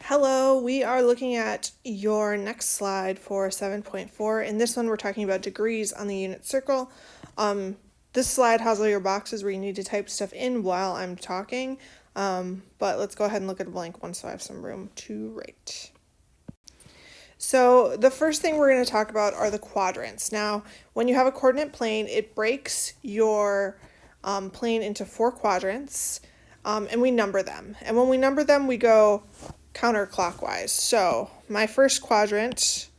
Hello, we are looking at your next slide for 7.4. In this one, we're talking about degrees on the unit circle. This slide has all your boxes where you need to type stuff in while I'm talking, but let's go ahead and look at a blank one so I have some room to write. So the first thing we're going to talk about are the quadrants. Now, when you have a coordinate plane, it breaks your plane into 4 quadrants, and we number them. And when we number them, we go counterclockwise. So my first quadrant,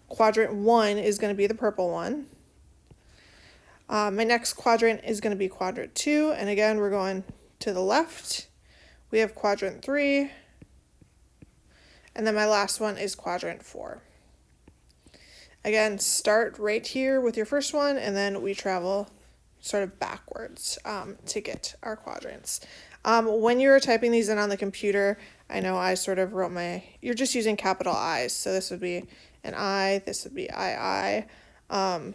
quadrant 1, is going to be the purple one. My next quadrant is going to be quadrant 2, and again we're going to the left. We have quadrant 3, and then my last one is quadrant 4. Again, start right here with your first one, and then we travel sort of backwards to get our quadrants. When you're typing these in on the computer, I know I sort of wrote you're just using capital I's, so this would be an I, this would be II, and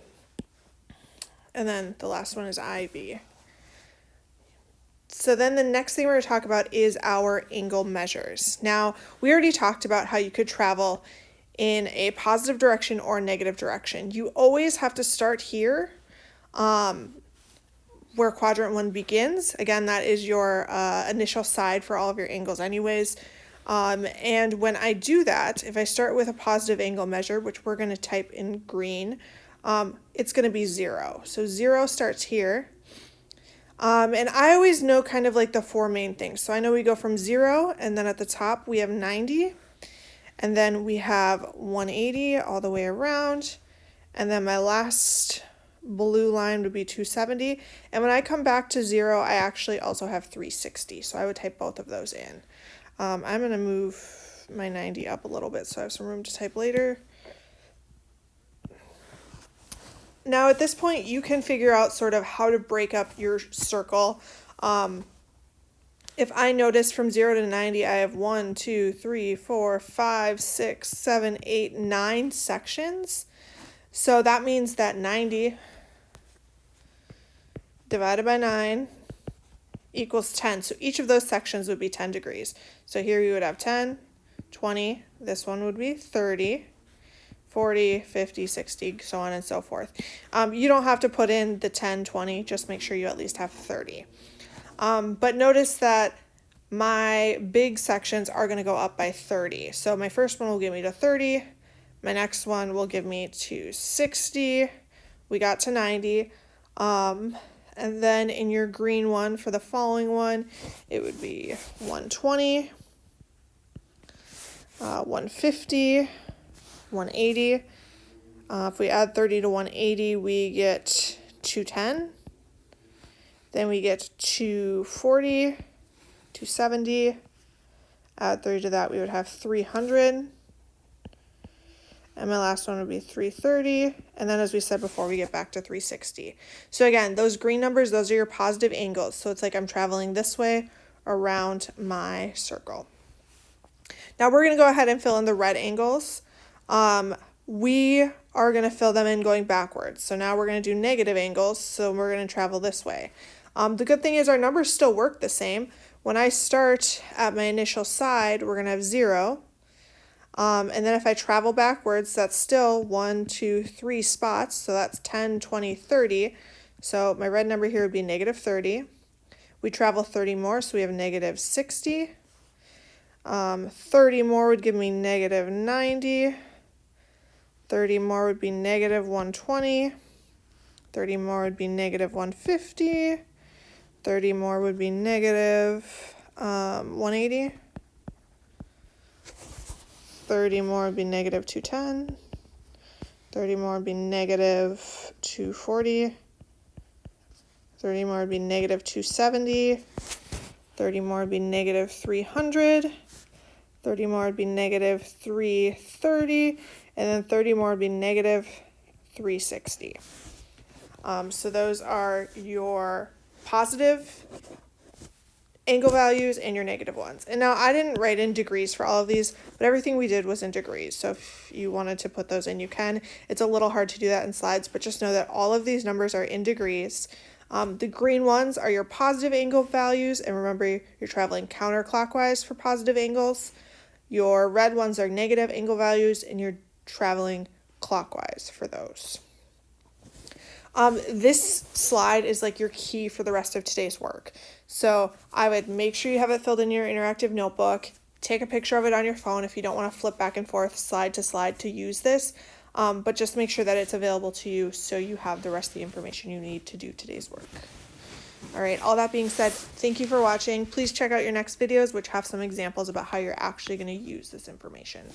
then the last one is IV. So then the next thing we're going to talk about is our angle measures. Now, we already talked about how you could travel in a positive direction or a negative direction. You always have to start here, where quadrant 1 begins. Again, that is your initial side for all of your angles anyways. And when I do that, if I start with a positive angle measure, which we're going to type in green, it's going to be 0. So 0 starts here. And I always know kind of like the 4 main things. So I know we go from 0, and then at the top we have 90, and then we have 180 all the way around, and then my last blue line would be 270, and when I come back to 0, I actually also have 360, so I would type both of those in. I'm going to move my 90 up a little bit so I have some room to type later. Now at this point, you can figure out sort of how to break up your circle. If I notice from 0 to 90, I have 1, 2, 3, 4, 5, 6, 7, 8, 9 sections. So that means that 90 divided by 9 equals 10. So each of those sections would be 10 degrees. So here you would have 10, 20, this one would be 30, 40, 50, 60, so on and so forth. You don't have to put in the 10, 20, just make sure you at least have 30. But notice that my big sections are going to go up by 30. So my first one will give me to 30. My next one will give me to 60. We got to 90. And then in your green one for the following one, it would be 120, 150, 180. If we add 30 to 180, we get 210. Then we get 240, 270. Add 30 to that, we would have 300. And my last one would be 330. And then as we said before, we get back to 360. So again, those green numbers, those are your positive angles. So it's like I'm traveling this way around my circle. Now we're going to go ahead and fill in the red angles. We are going to fill them in going backwards. So now we're going to do negative angles. So we're going to travel this way. The good thing is our numbers still work the same. When I start at my initial side, we're going to have 0. And then if I travel backwards, that's still 1, 2, 3 spots. So that's 10, 20, 30. So my red number here would be negative 30. We travel 30 more, so we have negative 60. 30 more would give me negative 90. 30 more would be negative 120. 30 more would be negative 150. 30 more would be negative 180. 30 more would be negative 210. 30 more would be negative 240. 30 more would be negative 270. 30 more would be negative 300. 30 more would be negative 330. And then 30 more would be negative 360. So those are your positive angle values and your negative ones. And now I didn't write in degrees for all of these, but everything we did was in degrees. So if you wanted to put those in, you can. It's a little hard to do that in slides, but just know that all of these numbers are in degrees. The green ones are your positive angle values, and remember you're traveling counterclockwise for positive angles. Your red ones are negative angle values, and you're traveling clockwise for those. This slide is like your key for the rest of today's work. So I would make sure you have it filled in your interactive notebook. Take a picture of it on your phone if you don't want to flip back and forth slide to slide to use this. But just make sure that it's available to you so you have the rest of the information you need to do today's work. All right, all that being said, thank you for watching. Please check out your next videos, which have some examples about how you're actually going to use this information.